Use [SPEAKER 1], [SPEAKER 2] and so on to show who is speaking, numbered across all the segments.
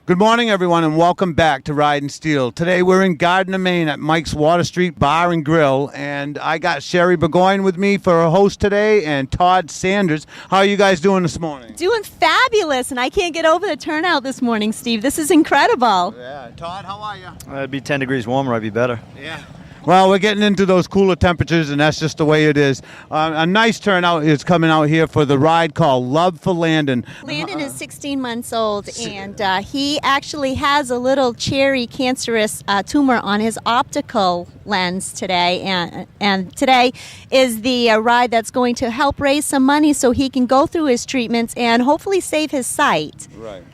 [SPEAKER 1] Good morning, everyone, and welcome back to Ridin Steel. Today we're in Gardner, Maine at Mike's Water Street Bar and Grill, and I got Sherry Burgoyne with me for a host today, and Todd Sanders. How are you guys doing this morning?
[SPEAKER 2] Doing fabulous, and I can't get over the turnout this morning, Steve. This is incredible.
[SPEAKER 1] Yeah. Todd, how are you?
[SPEAKER 3] It'd be 10 degrees warmer. I'd be better.
[SPEAKER 1] Yeah. Well, we're getting into those cooler temperatures, and that's just the way it is. A nice turnout is coming out here for the ride called Love for Landon.
[SPEAKER 2] Landon is 16 months old, and he actually has a little cherry cancerous tumor on his optical lens today. And today is the ride that's going to help raise some money so he can go through his treatments and hopefully save his sight. Right.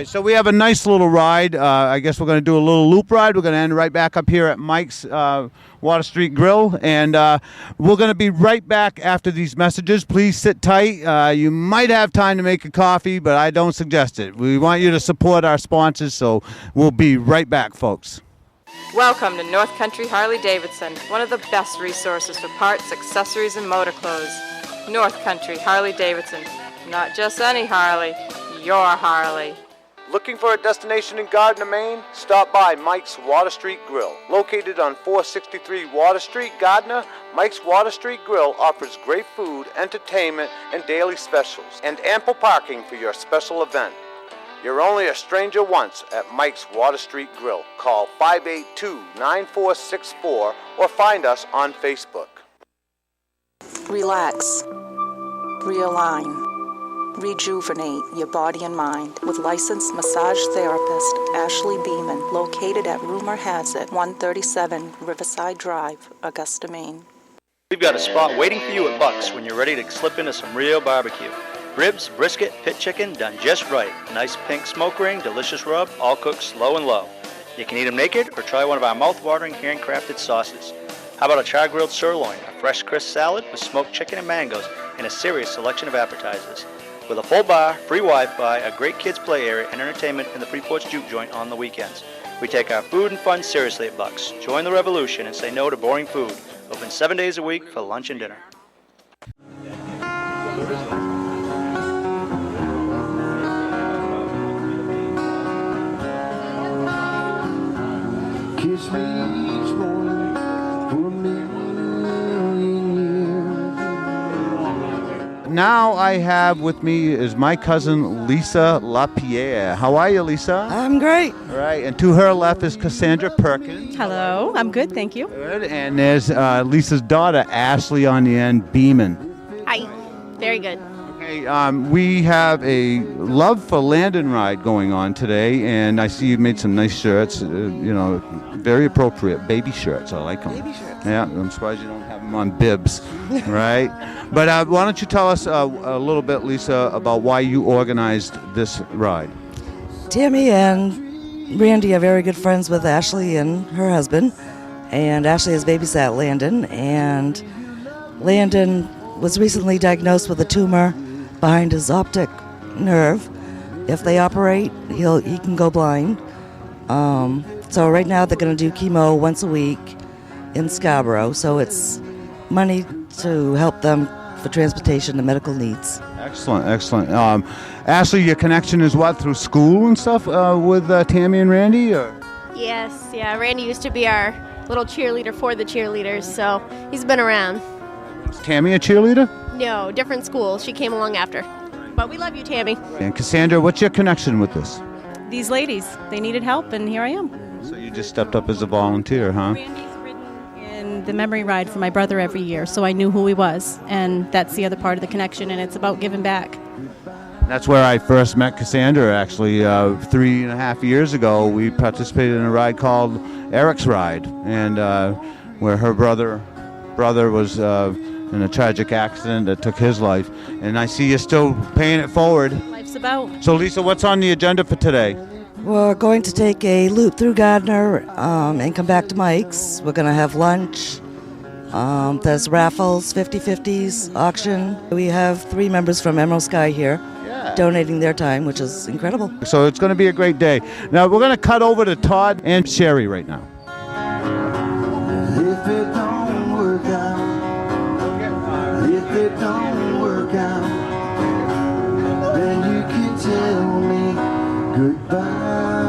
[SPEAKER 1] So we have a nice little ride. I guess we're going to do a little loop ride. We're going to end right back up here at Mike's Water Street Grill. And we're going to be right back after these messages. Please sit tight. You might have time to make a coffee, but I don't suggest it. We want you to support our sponsors, so we'll be right back, folks.
[SPEAKER 4] Welcome to North Country Harley-Davidson, one of the best resources for parts, accessories, and motor clothes. North Country Harley-Davidson. Not just any Harley. Your Harley.
[SPEAKER 1] Looking for a destination in Gardner, Maine? Stop by Mike's Water Street Grill. Located on 463 Water Street, Gardner, Mike's Water Street Grill offers great food, entertainment, and daily specials, and ample parking for your special event. You're only a stranger once at Mike's Water Street Grill. Call 582-9464 or find us on Facebook.
[SPEAKER 5] Relax. Realign. Rejuvenate your body and mind with licensed massage therapist Ashley Beeman, located at Rumor Has It, 137 Riverside Drive, Augusta, Maine.
[SPEAKER 3] We've got a spot waiting for you at Buck's when you're ready to slip into some real barbecue. Ribs, brisket, pit chicken, done just right. Nice pink smoke ring, delicious rub, all cooked slow and low. You can eat them naked or try one of our mouth-watering handcrafted sauces. How about a char-grilled sirloin, a fresh crisp salad with smoked chicken and mangoes, and a serious selection of appetizers. With a full bar, free Wi-Fi, a great kids play area, and entertainment in the Freeport's Juke Joint on the weekends. We take our food and fun seriously at Buck's. Join the revolution and say no to boring food. Open 7 days a week for lunch and dinner.
[SPEAKER 6] Kiss me each morning for a million years.
[SPEAKER 1] Now I have with me is my cousin Lisa LaPierre. How are you, Lisa?
[SPEAKER 7] I'm great.
[SPEAKER 1] All right, and to her left is Cassandra Perkins.
[SPEAKER 7] Hello, I'm good, thank you.
[SPEAKER 1] Good, and there's Lisa's daughter, Ashley, on the end, Beeman.
[SPEAKER 8] Hi, very good.
[SPEAKER 1] Okay, we have a Love for Landon ride going on today, and I see you made some nice shirts, very appropriate baby shirts. I like them.
[SPEAKER 7] Baby shirts.
[SPEAKER 1] Yeah, I'm surprised you don't have them on bibs, right? But why don't you tell us a little bit, Lisa, about why you organized this ride?
[SPEAKER 7] Tammy and Randy are very good friends with Ashley and her husband, and Ashley has babysat Landon, and Landon was recently diagnosed with a tumor behind his optic nerve. If they operate, he can go blind. So right now they're going to do chemo once a week in Scarborough, so it's money to help them for transportation and medical needs.
[SPEAKER 1] Excellent. Ashley, your connection is what, through school and stuff with Tammy and Randy? Or?
[SPEAKER 8] Yes, yeah. Randy used to be our little cheerleader for the cheerleaders, so he's been around.
[SPEAKER 1] Is Tammy a cheerleader?
[SPEAKER 8] No, different school. She came along after. But we love you, Tammy.
[SPEAKER 1] And Cassandra, what's your connection with this?
[SPEAKER 9] These ladies, they needed help, and here I am.
[SPEAKER 1] So you just stepped up as a volunteer, huh?
[SPEAKER 9] Randy's ridden in the memory ride for my brother every year, so I knew who he was, and that's the other part of the connection, and it's about giving back.
[SPEAKER 1] That's where I first met Cassandra, actually. 3.5 years ago, we participated in a ride called Eric's Ride, and where her brother was in a tragic accident that took his life. And I see you're still paying it forward.
[SPEAKER 9] Life's about.
[SPEAKER 1] So, Lisa, what's on the agenda for today?
[SPEAKER 7] We're going to take a loop through Gardner and come back to Mike's. We're going to have lunch. There's raffles, 50/50s, auction. We have 3 members from Emerald Sky here donating their time, which is incredible.
[SPEAKER 1] So it's going to be a great day. Now, we're going to cut over to Todd and Sherry right now.
[SPEAKER 6] If it don't work out, if it don't work out, then you can tell me goodbye.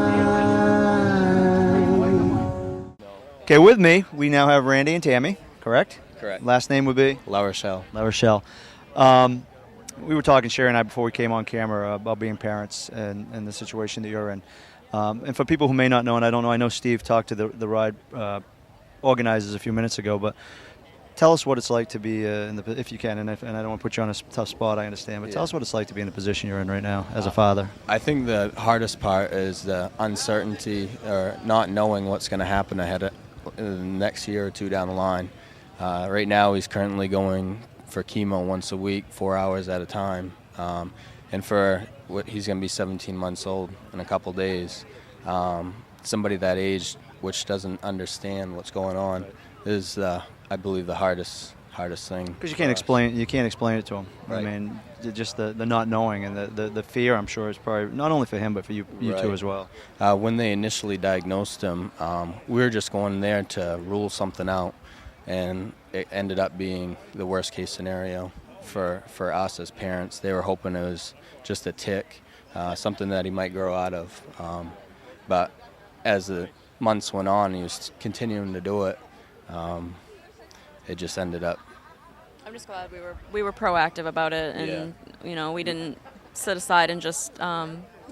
[SPEAKER 3] Okay, with me, we now have Randy and Tammy, correct?
[SPEAKER 10] Correct.
[SPEAKER 3] Last name would be?
[SPEAKER 10] La Rochelle.
[SPEAKER 3] La Rochelle. We were talking, Sherry and I, before we came on camera about being parents and the situation that you're in. And for people who may not know, and I don't know, I know Steve talked to the ride organizers a few minutes ago, but tell us what it's like to be if you can, and I don't want to put you on a tough spot, I understand, but tell us what it's like to be in the position you're in right now as a father.
[SPEAKER 10] I think the hardest part is the uncertainty or not knowing what's going to happen ahead of the next year or two down the line. Right now he's currently going for chemo once a week, 4 hours at a time. And for he's going to be 17 months old in a couple days. Somebody that age which doesn't understand what's going on is I believe the hardest thing.
[SPEAKER 3] Because you can't explain it to him.
[SPEAKER 10] Right.
[SPEAKER 3] I mean, just the not knowing and the fear, I'm sure, is probably not only for him but for you too as well.
[SPEAKER 10] When they initially diagnosed him, we were just going there to rule something out, and it ended up being the worst case scenario for us as parents. They were hoping it was just a tick, something that he might grow out of. But as the months went on, he was continuing to do it. It just ended up.
[SPEAKER 11] I'm just glad we were proactive about it, and we didn't sit aside and just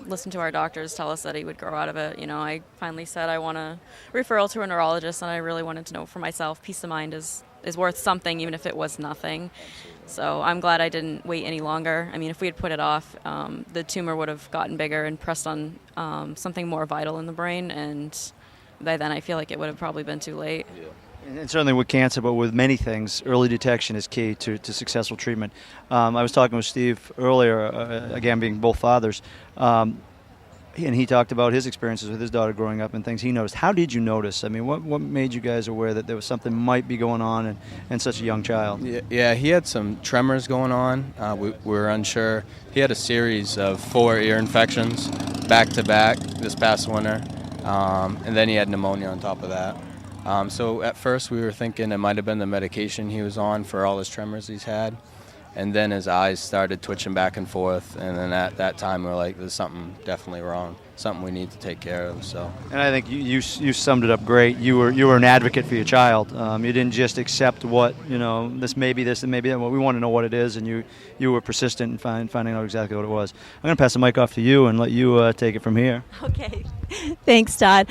[SPEAKER 11] listen to our doctors tell us that he would grow out of it. I finally said I want a referral to a neurologist, and I really wanted to know for myself. Peace of mind is worth something, even if it was nothing. So I'm glad I didn't wait any longer. I mean, if we had put it off, the tumor would have gotten bigger and pressed on something more vital in the brain, and by then I feel like it would have probably been too late.
[SPEAKER 10] Yeah.
[SPEAKER 3] And certainly with cancer, but with many things, early detection is key to successful treatment. I was talking with Steve earlier, again being both fathers, and he talked about his experiences with his daughter growing up and things he noticed. How did you notice? I mean, what made you guys aware that there was something might be going on in such a young child?
[SPEAKER 10] Yeah, he had some tremors going on. We were unsure. He had a series of 4 ear infections back to back this past winter, and then he had pneumonia on top of that. So at first we were thinking it might have been the medication he was on for all his tremors he's had. And then his eyes started twitching back and forth. And then at that time we were like, there's something definitely wrong, something we need to take care of. So. And
[SPEAKER 3] I think you summed it up great. You were an advocate for your child. You didn't just accept what, this may be this and maybe that. Well, we want to know what it is, and you were persistent in finding out exactly what it was. I'm going to pass the mic off to you and let you take it from here.
[SPEAKER 2] Okay. Thanks, Todd.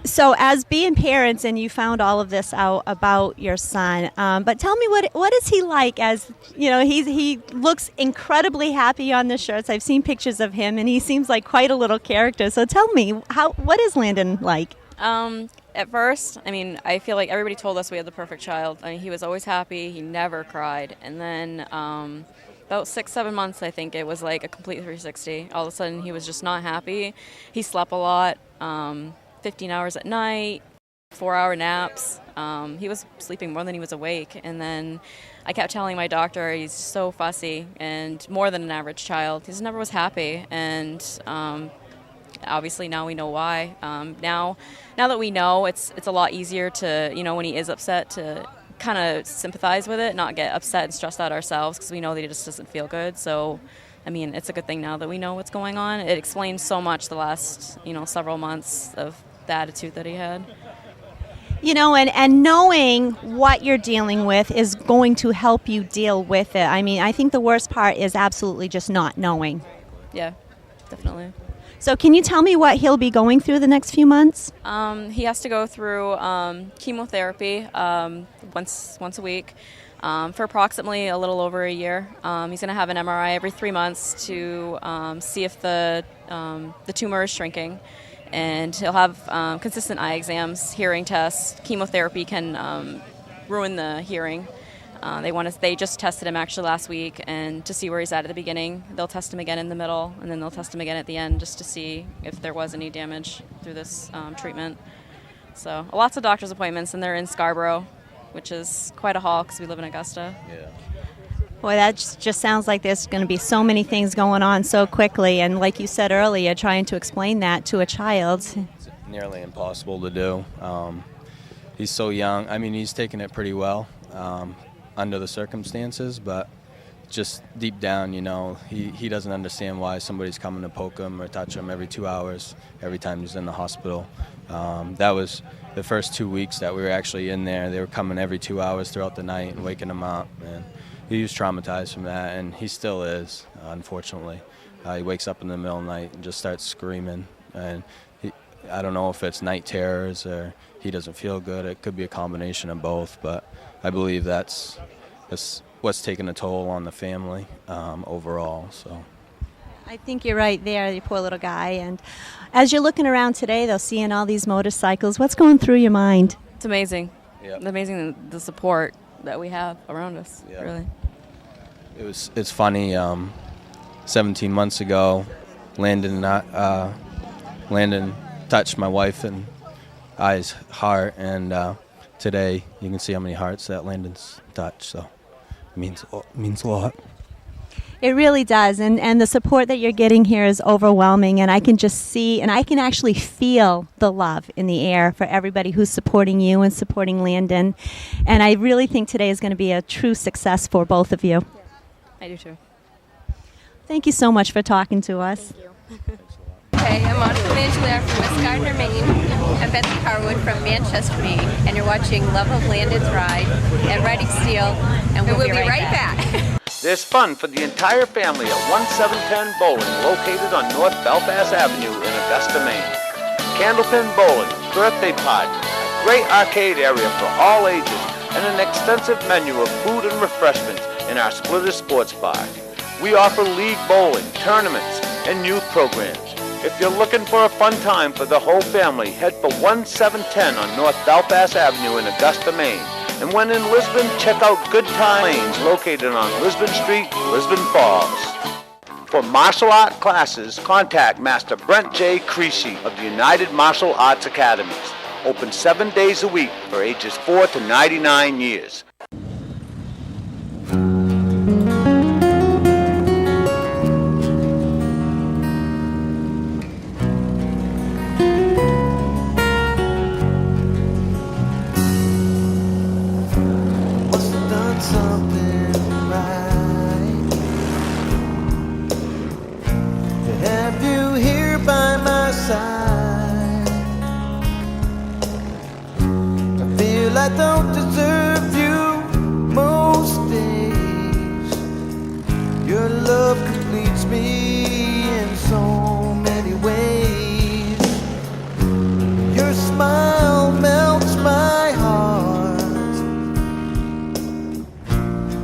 [SPEAKER 2] So as being parents, and you found all of this out about your son, but tell me what is he like? As he looks incredibly happy on the shirts. I've seen pictures of him, and he seems like quite a little character. So tell me, what is Landon like?
[SPEAKER 11] At first, I feel like everybody told us we had the perfect child. He was always happy. He never cried. And then about 6-7 months, I think it was like a complete 360. All of a sudden, he was just not happy. He slept a lot. 15 hours at night, 4-hour naps. He was sleeping more than he was awake. And then I kept telling my doctor he's so fussy and more than an average child. He just never was happy. And obviously now we know why. Now that we know, it's a lot easier to, when he is upset, to kind of sympathize with it, not get upset and stressed out ourselves, because we know that he just doesn't feel good. So it's a good thing now that we know what's going on. It explains so much the last, several months of the attitude that he had.
[SPEAKER 2] And knowing what you're dealing with is going to help you deal with it. I think the worst part is absolutely just not knowing.
[SPEAKER 11] Yeah, definitely.
[SPEAKER 2] So can you tell me what he'll be going through the next few months?
[SPEAKER 11] He has to go through chemotherapy once a week. For approximately a little over a year. He's going to have an MRI every 3 months to see if the tumor is shrinking. And he'll have consistent eye exams, hearing tests. Chemotherapy can ruin the hearing. They just tested him actually last week, and to see where he's at the beginning. They'll test him again in the middle, and then they'll test him again at the end just to see if there was any damage through this treatment. So lots of doctor's appointments, and they're in Scarborough, which is quite a haul because we live in Augusta.
[SPEAKER 10] Yeah.
[SPEAKER 2] Boy, that just sounds like there's going to be so many things going on so quickly. And like you said earlier, trying to explain that to a child.
[SPEAKER 10] It's nearly impossible to do. He's so young. He's taking it pretty well under the circumstances, but just deep down, you know, he doesn't understand why somebody's coming to poke him or touch him every 2 hours, every time he's in the hospital. That was the first 2 weeks that we were actually in there. They were coming every 2 hours throughout the night and waking him up. And he was traumatized from that, and he still is, unfortunately. He wakes up in the middle of the night and just starts screaming. And I don't know if it's night terrors or he doesn't feel good. It could be a combination of both, but I believe that's what's taken a toll on the family overall. So
[SPEAKER 2] I think you're right there, you poor little guy. And as you're looking around today, though, seeing all these motorcycles, what's going through your mind?
[SPEAKER 11] It's amazing.
[SPEAKER 10] Yep.
[SPEAKER 11] It's amazing the support that we have around us,
[SPEAKER 10] Yep.
[SPEAKER 11] really.
[SPEAKER 10] It's funny, 17 months ago, Landon touched my wife and I's heart, and today you can see how many hearts that Landon's touched, so it means a lot.
[SPEAKER 2] It really does, and the support that you're getting here is overwhelming, and I can just see, and I can actually feel the love in the air for everybody who's supporting you and supporting Landon, and I really think today is going to be a true success for both of you.
[SPEAKER 11] I do too.
[SPEAKER 2] Thank you so much for talking to us.
[SPEAKER 11] Thank you.
[SPEAKER 12] Hey, I'm Monica Mangilar from West Gardner, Maine. I'm Betsy Harwood from Manchester, Maine, and you're watching Love of Landon's Ride and Riding Steel, and we'll be right back.
[SPEAKER 1] There's fun for the entire family at 1710 Bowling, located on North Belfast Avenue in Augusta, Maine. Candlepin Bowling, birthday party, a great arcade area for all ages, and an extensive menu of food and refreshments in our Splitter Sports Bar. We offer league bowling, tournaments, and youth programs. If you're looking for a fun time for the whole family, head for 1710 on North Belfast Avenue in Augusta, Maine. And when in Lisbon, check out Good Time Lanes, located on Lisbon Street, Lisbon Falls. For martial art classes, contact Master Brent J. Creasy of the United Martial Arts Academies. Open 7 days a week for ages 4 to 99 years.
[SPEAKER 6] I don't deserve you most days. Your love completes me in so many ways. Your smile melts my heart.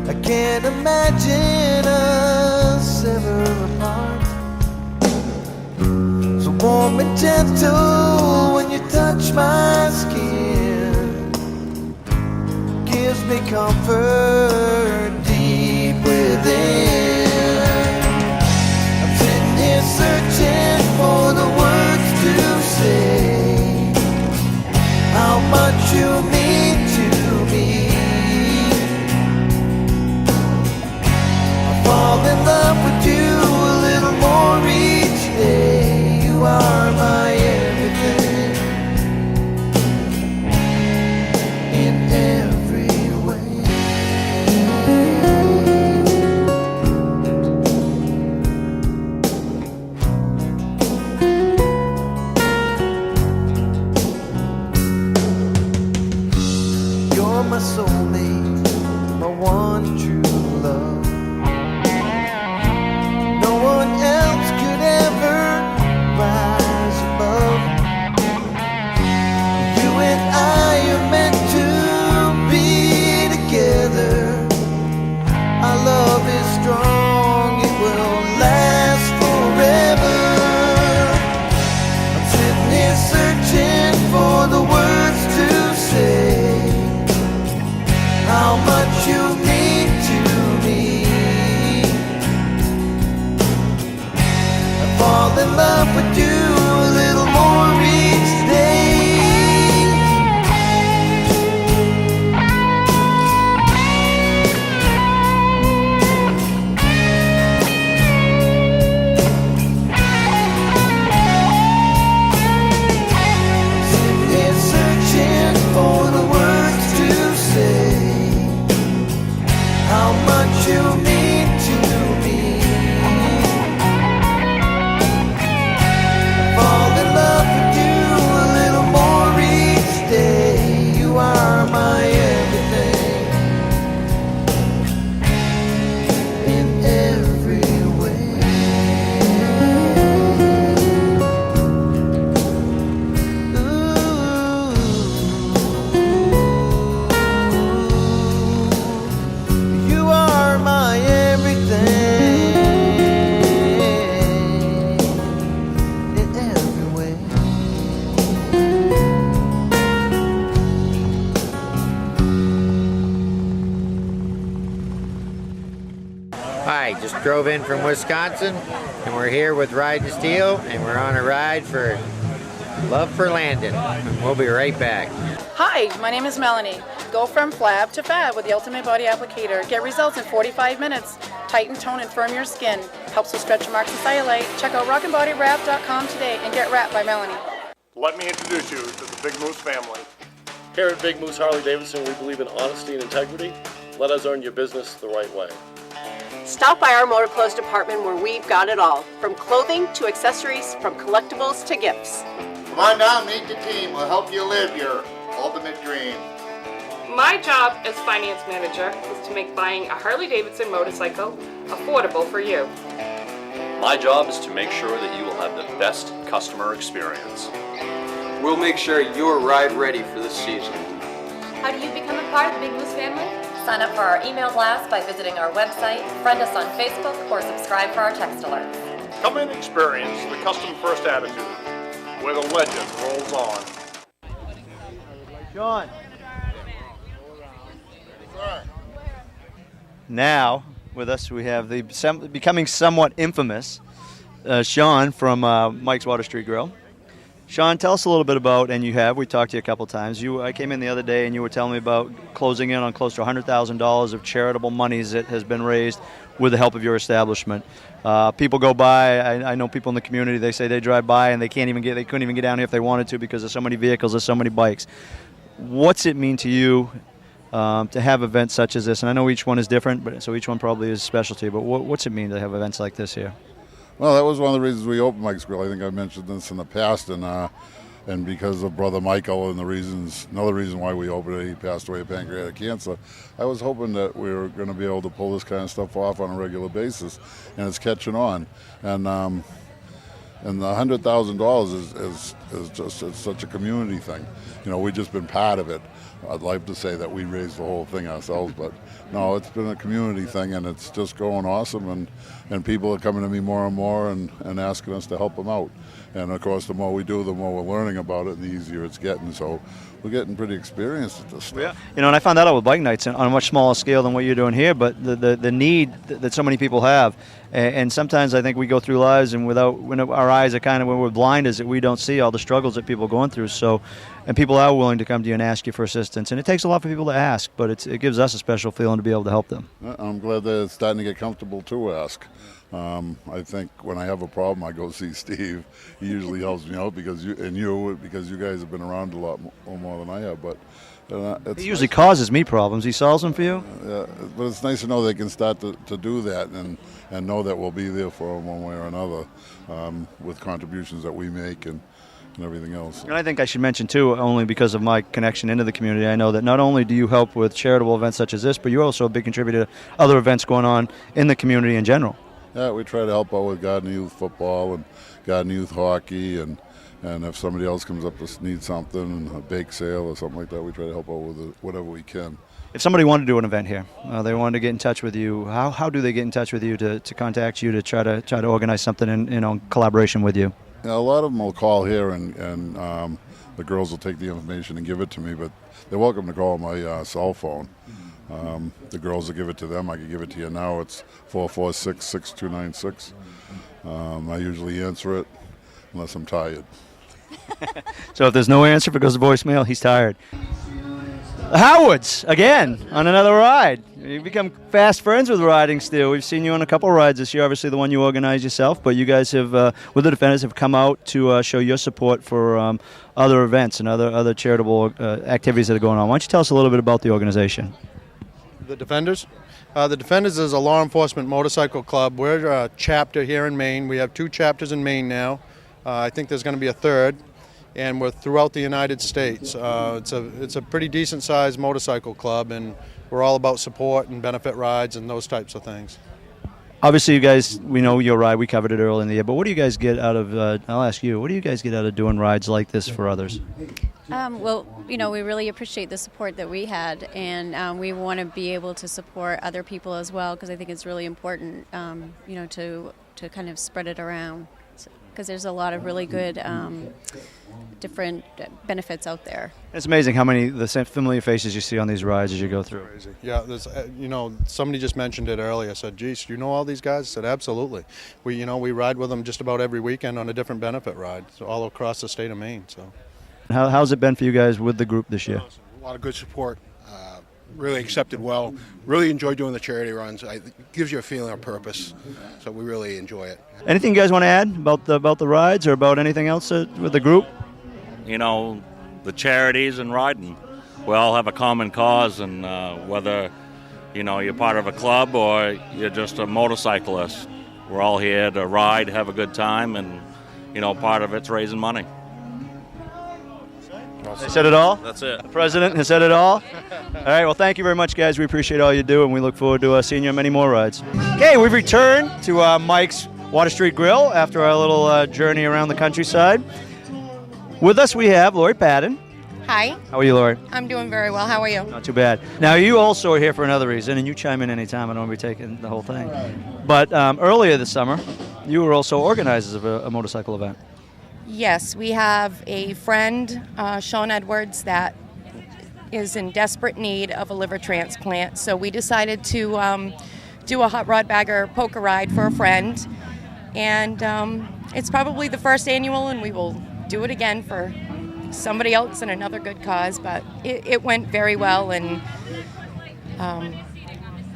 [SPEAKER 6] I can't imagine us ever apart. So warm and gentle when you touch my skin. Gives me comfort deep within. I'm sitting here searching for the words to say. How much you mean to me. I fall in love with you a little more each day. You are my everything. In every my soulmate, my one true love. No one else could ever rise above. You and I are meant to be together. Our love is strong, it will last forever. I'm sitting here searching for the words to say. How much you mean to
[SPEAKER 13] just drove in from Wisconsin, and we're here with Ridin Steel, and we're on a ride for Love for Landon. And we'll be right back.
[SPEAKER 14] Hi, my name is Melanie. Go from flab to fab with the Ultimate Body Applicator. Get results in 45 minutes. Tighten, tone, and firm your skin. Helps with stretch marks and cellulite. Check out rockandbodywrap.com today and get wrapped by Melanie.
[SPEAKER 15] Let me introduce you to the Big Moose family.
[SPEAKER 16] Here at Big Moose Harley Davidson, we believe in honesty and integrity. Let us earn your business the right way.
[SPEAKER 17] Stop by our motor clothes department where we've got it all, from clothing to accessories, from collectibles to gifts.
[SPEAKER 18] Come on down, meet the team. We'll help you live your ultimate dream.
[SPEAKER 4] My job as finance manager is to make buying a Harley-Davidson motorcycle affordable for you.
[SPEAKER 19] My job is to make sure that you will have the best customer experience.
[SPEAKER 20] We'll make sure you're ride ready for this season.
[SPEAKER 21] How do you become a part of the Big Moose family? Sign up for our email blast by visiting our website, friend us on Facebook, or subscribe for our text alerts.
[SPEAKER 15] Come and experience the custom first attitude, where the legend rolls on.
[SPEAKER 3] Sean. Now, with us, we have the becoming somewhat infamous Sean from Mike's Water Street Grill. Sean, tell us a little bit about, and we talked to you a couple times. I came in the other day and you were telling me about closing in on close to $100,000 of charitable monies that has been raised with the help of your establishment. People go by, I know people in the community, they say they drive by and they couldn't even get down here if they wanted to because there's so many vehicles, there's so many bikes. What's it mean to you to have events such as this? And I know each one is different, so each one probably is a specialty, but what's it mean to have events like this here?
[SPEAKER 22] Well, that was one of the reasons we opened Mike's Grill. I think I mentioned this in the past, and because of Brother Michael and another reason why we opened it, he passed away of pancreatic cancer. I was hoping that we were going to be able to pull this kind of stuff off on a regular basis, and it's catching on. And the $100,000 is just such a community thing. You know, we've just been part of it. I'd like to say that we raised the whole thing ourselves, but no, it's been a community thing, and it's just going awesome, and people are coming to me more and more and asking us to help them out. And of course, the more we do, the more we're learning about it, and the easier it's getting. So we're getting pretty experienced at this stuff.
[SPEAKER 3] Yeah. You know, and I found that out with bike nights on a much smaller scale than what you're doing here, but the need that so many people have. And sometimes I think we go through lives and when our eyes are kind of, when we're blind, is that we don't see all the struggles that people are going through. So, and people are willing to come to you and ask you for assistance. And it takes a lot for people to ask, but it gives us a special feeling to be able to help them.
[SPEAKER 22] I'm glad they're starting to get comfortable to ask. I think when I have a problem, I go see Steve. He usually helps me out because you guys have been around a lot more than I have. But
[SPEAKER 3] it usually causes me problems. He solves them for you.
[SPEAKER 22] Yeah, but it's nice to know they can start to do that and know that we'll be there for them one way or another with contributions that we make and everything else.
[SPEAKER 3] And I think I should mention too, only because of my connection into the community, I know that not only do you help with charitable events such as this, but you're also a big contributor to other events going on in the community in general.
[SPEAKER 22] Yeah, we try to help out with Garden Youth football and Garden Youth hockey, and if somebody else comes up to need something, a bake sale or something like that, we try to help out with whatever we can.
[SPEAKER 3] If somebody wanted to do an event here, they wanted to get in touch with you, how do they get in touch with you to contact you to try to organize something in collaboration with you?
[SPEAKER 22] Yeah, a lot of them will call here and the girls will take the information and give it to me, but they're welcome to call my cell phone. The girls will give it to them. I can give it to you now. It's 446-6296. I usually answer it unless I'm tired.
[SPEAKER 3] So if there's no answer, if it goes to voicemail, he's tired. The Howards, again, on another ride. You've become fast friends with Ridin Steel. We've seen you on a couple of rides this year, obviously the one you organized yourself, but you guys have, with the Defenders, have come out to show your support for other events and other charitable activities that are going on. Why don't you tell us a little bit about the organization?
[SPEAKER 23] The Defenders? The Defenders is a law enforcement motorcycle club. We're a chapter here in Maine. We have 2 chapters in Maine now. I think there's going to be a 3rd. And we're throughout the United States. It's a pretty decent-sized motorcycle club, and we're all about support and benefit rides and those types of things.
[SPEAKER 3] Obviously, you guys, we know your ride. We covered it early in the year. But what do you guys get out of, I'll ask you, what do you guys get out of doing rides like this for others?
[SPEAKER 24] Well, we really appreciate the support that we had, and we want to be able to support other people as well, because I think it's really important, to kind of spread it around. because there's a lot of really good different benefits out there.
[SPEAKER 3] It's amazing how many the same familiar faces you see on these rides as you go through.
[SPEAKER 23] Crazy. Yeah, there's, somebody just mentioned it earlier. Said, "Geez, do you know all these guys?" I said, "Absolutely. We ride with them just about every weekend on a different benefit ride, so all across the state of Maine." So,
[SPEAKER 3] how's it been for you guys with the group this year?
[SPEAKER 5] A lot of good support. Really accepted well. Really enjoy doing the charity runs. It gives you a feeling of purpose, so we really enjoy it.
[SPEAKER 3] Anything you guys want to add about the rides or about anything else with the group?
[SPEAKER 7] The charities and riding. We all have a common cause, and whether, you're part of a club or you're just a motorcyclist, we're all here to ride, have a good time, and, part of it's raising money.
[SPEAKER 3] They said it all?
[SPEAKER 7] That's it.
[SPEAKER 3] The president has said it all? All right, well, thank you very much, guys. We appreciate all you do, and we look forward to seeing you on many more rides. Okay, we've returned to Mike's Water Street Grill after our little journey around the countryside. With us, we have Lori Patton.
[SPEAKER 8] Hi.
[SPEAKER 3] How are you, Lori?
[SPEAKER 8] I'm doing very well. How are you?
[SPEAKER 3] Not too bad. Now, you also are here for another reason, and you chime in anytime. I don't want to be taking the whole thing. But earlier this summer, you were also organizers of a motorcycle event.
[SPEAKER 8] Yes, we have a friend, Sean Edwards, that is in desperate need of a liver transplant. So we decided to do a hot rod bagger poker ride for a friend. And it's probably the first annual, and we will do it again for somebody else and another good cause. But it went very well, and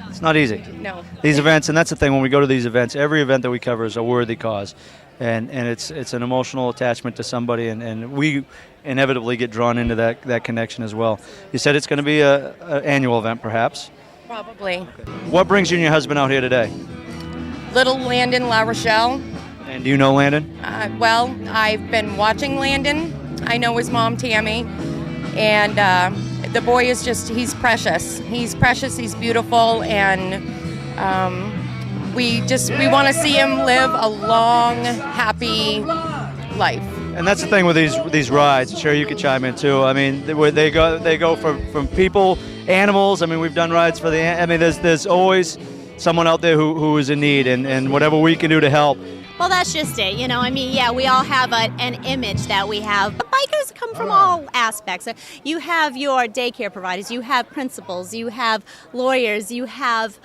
[SPEAKER 3] it's not easy.
[SPEAKER 8] No.
[SPEAKER 3] These events, and that's the thing, when we go to these events, every event that we cover is a worthy cause. And it's an emotional attachment to somebody, and we inevitably get drawn into that connection as well. You said it's going to be an annual event, perhaps?
[SPEAKER 8] Probably.
[SPEAKER 3] What brings you and your husband out here today?
[SPEAKER 8] Little Landon, La Rochelle.
[SPEAKER 3] And do you know Landon?
[SPEAKER 8] Well, I've been watching Landon. I know his mom, Tammy. And the boy is he's precious. He's precious, he's beautiful, and we want to see him live a long, happy life.
[SPEAKER 3] And that's the thing with these rides. Sure, you could chime in too. I mean, they go from people, animals. I mean, we've done rides for there's always someone out there who is in need, and whatever we can do to help.
[SPEAKER 2] Well, that's just it. We all have an image that we have. But bikers come from all aspects. You have your daycare providers, you have principals, you have lawyers, you have,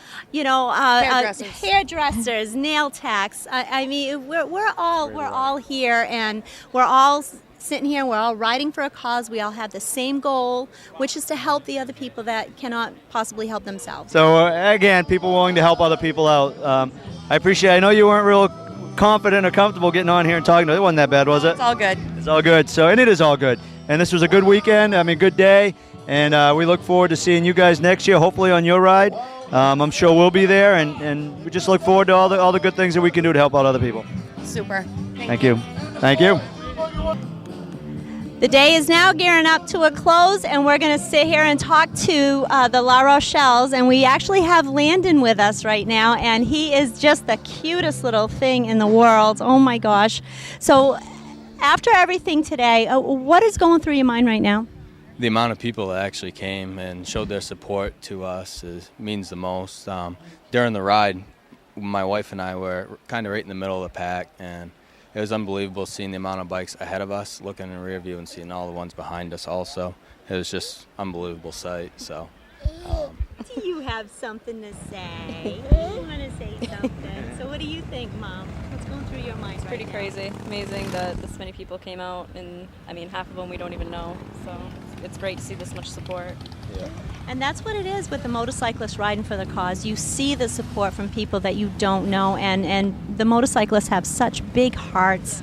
[SPEAKER 2] hairdressers, nail techs. We're all here, and we're all sitting here. We're all riding for a cause. We all have the same goal, which is to help the other people that cannot possibly help themselves.
[SPEAKER 3] So again, people willing to help other people out. I appreciate. I know you weren't real confident or comfortable getting on here and talking to it. It wasn't that bad, was it?
[SPEAKER 8] It's all good.
[SPEAKER 3] It's all good. So, and it is all good. And this was a good weekend. Good day. And we look forward to seeing you guys next year, hopefully on your ride. I'm sure we'll be there, and we just look forward to all the good things that we can do to help out other people.
[SPEAKER 8] Super.
[SPEAKER 3] Thank you. Thank you.
[SPEAKER 2] The day is now gearing up to a close, and we're going to sit here and talk to the La Rochelles, and we actually have Landon with us right now, and he is just the cutest little thing in the world. Oh my gosh. So after everything today, what is going through your mind right now?
[SPEAKER 10] The amount of people that actually came and showed their support to us means the most. During the ride, my wife and I were kind of right in the middle of the pack, and it was unbelievable seeing the amount of bikes ahead of us, looking in the rear view and seeing all the ones behind us also. It was just unbelievable sight. So,
[SPEAKER 2] Do you have something to say? You want to say something? So what do you think, Mom? What's going through your mind?
[SPEAKER 11] It's pretty crazy. Amazing that this many people came out, and half of them we don't even know. So it's great to see this much support.
[SPEAKER 10] Yeah.
[SPEAKER 2] And that's what it is with the motorcyclists riding for the cause. You see the support from people that you don't know, and the motorcyclists have such big hearts.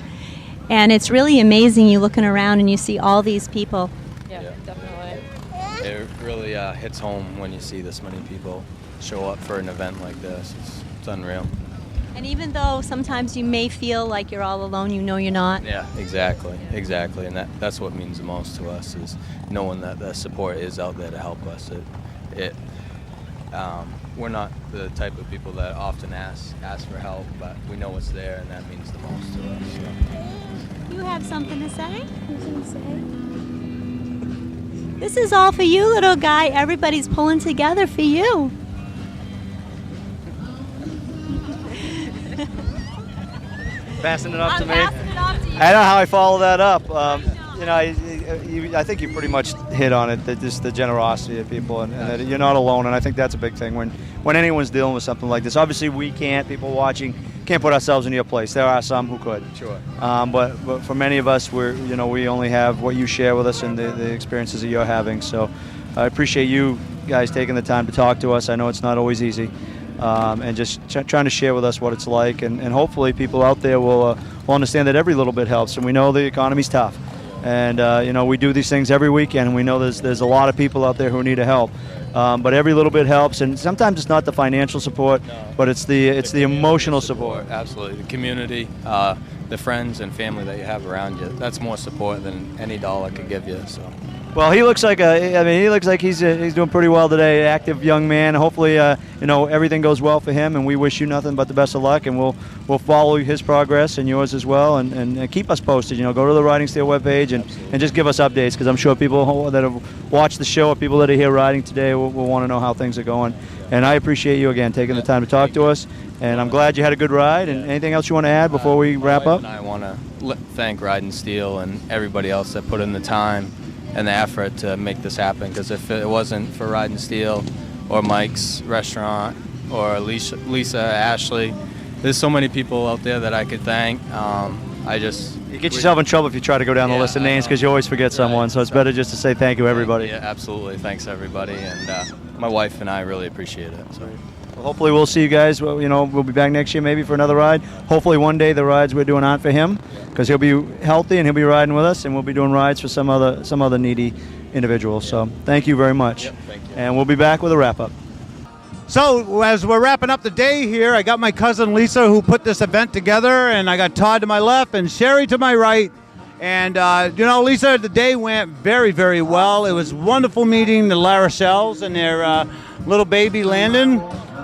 [SPEAKER 2] And it's really amazing you looking around and you see all these people.
[SPEAKER 11] Yeah, definitely.
[SPEAKER 10] It really hits home when you see this many people show up for an event like this. It's unreal.
[SPEAKER 2] And even though sometimes you may feel like you're all alone, you know you're not.
[SPEAKER 10] Yeah, exactly. And that's what means the most to us, is knowing that the support is out there to help us. We're not the type of people that often ask for help, but we know it's there, and that means the most to us. So.
[SPEAKER 2] You have something to say? This is all for you, little guy. Everybody's pulling together for you.
[SPEAKER 1] passing it up to me.
[SPEAKER 2] Passing it off to you.
[SPEAKER 1] I don't know how I follow that up. I think you pretty much hit on it, that just the generosity of people, and that you're not alone, and I think that's a big thing when anyone's dealing with something like this. Obviously, we can't, people watching, can't put ourselves in your place. There are some who could. Sure. But for many of us, we only have what you share with us and the experiences that you're having. So I appreciate you guys taking the time to talk to us. I know it's not always easy. And just trying to share with us what it's like, and hopefully people out there will understand that every little bit helps. And we know the economy's tough, and we do these things every weekend, and we know there's a lot of people out there who need help. But every little bit helps, and sometimes it's not the financial support, but it's the emotional support.
[SPEAKER 10] Absolutely, the community, the friends and family that you have around you. That's more support than any dollar could give you. So.
[SPEAKER 1] Well, he looks like he's doing pretty well today. Active young man. Hopefully, everything goes well for him, and we wish you nothing but the best of luck. And we'll follow his progress and yours as well, and keep us posted. Go to the Riding Steel webpage and just give us updates, because I'm sure people that have watched the show or people that are here riding today will want to know how things are going. And I appreciate you again taking the time to talk to us. And I'm glad you had a good ride. And anything else you want to add before we wrap up?
[SPEAKER 10] I want to thank Ridin Steel and everybody else that put in the time and the effort to make this happen, because if it wasn't for Ridin Steel or Mike's restaurant or Lisa, Ashley, there's so many people out there that I could thank.
[SPEAKER 1] You get yourself in trouble if you try to go down the list of names, because you always forget someone, so it's better just to say thank you, everybody.
[SPEAKER 10] Yeah, absolutely. Thanks, everybody, and my wife and I really appreciate it. So.
[SPEAKER 1] Well, hopefully we'll see you guys. We'll be back next year maybe for another ride. Hopefully one day the rides we're doing aren't for him, because he'll be healthy and he'll be riding with us, and we'll be doing rides for some other needy individuals. So thank you very much.
[SPEAKER 10] Yep, thank you.
[SPEAKER 1] And we'll be back with a wrap up.
[SPEAKER 6] So as we're wrapping up the day here, I got my cousin Lisa, who put this event together, and I got Todd to my left and Sherry to my right. And, Lisa, the day went very, very well. It was wonderful meeting the La Rochelles and their little baby Landon.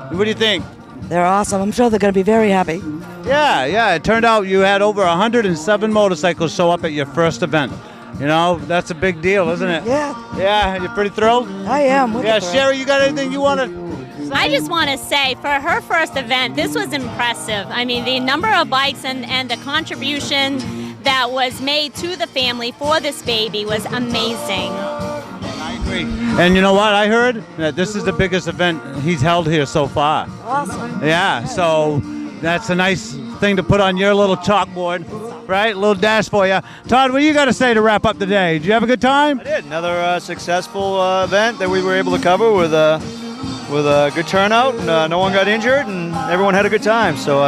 [SPEAKER 6] What do you think?
[SPEAKER 9] They're awesome. I'm sure they're going to be very happy.
[SPEAKER 6] Yeah. It turned out you had over 107 motorcycles show up at your first event. That's a big deal, isn't it?
[SPEAKER 9] Yeah.
[SPEAKER 6] Yeah, you're pretty thrilled?
[SPEAKER 9] I am.
[SPEAKER 6] Yeah, Sherry, you got anything you want to...
[SPEAKER 2] I just want to say, for her first event, this was impressive. I mean, the number of bikes and the contribution that was made to the family for this baby was amazing.
[SPEAKER 6] I agree. And you know what? I heard that this is the biggest event he's held here so far.
[SPEAKER 9] Awesome.
[SPEAKER 6] Yeah, so that's a nice thing to put on your little chalkboard, right? A little dash for you. Todd, what do you got to say to wrap up the day? Did you have a good time?
[SPEAKER 1] I did. Another successful event that we were able to cover with a good turnout. And, no one got injured, and everyone had a good time. So,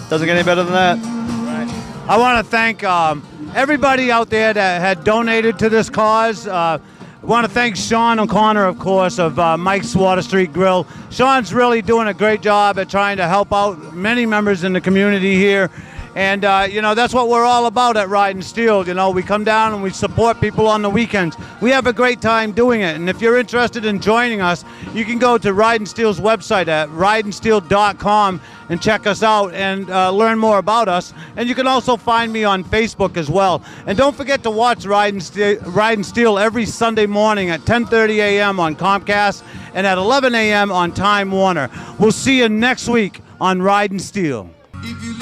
[SPEAKER 1] doesn't get any better than that.
[SPEAKER 6] Right. I want to thank everybody out there that had donated to this cause. I want to thank Sean O'Connor, of course, of Mike's Water Street Grill. Sean's really doing a great job at trying to help out many members in the community here. And, that's what we're all about at Ridin Steel. We come down and we support people on the weekends. We have a great time doing it. And if you're interested in joining us, you can go to Ridin Steel's website at ridinsteel.com and check us out and learn more about us. And you can also find me on Facebook as well. And don't forget to watch Ridin Steel every Sunday morning at 10:30 a.m. on Comcast and at 11 a.m. on Time Warner. We'll see you next week on Ridin Steel.
[SPEAKER 12] If you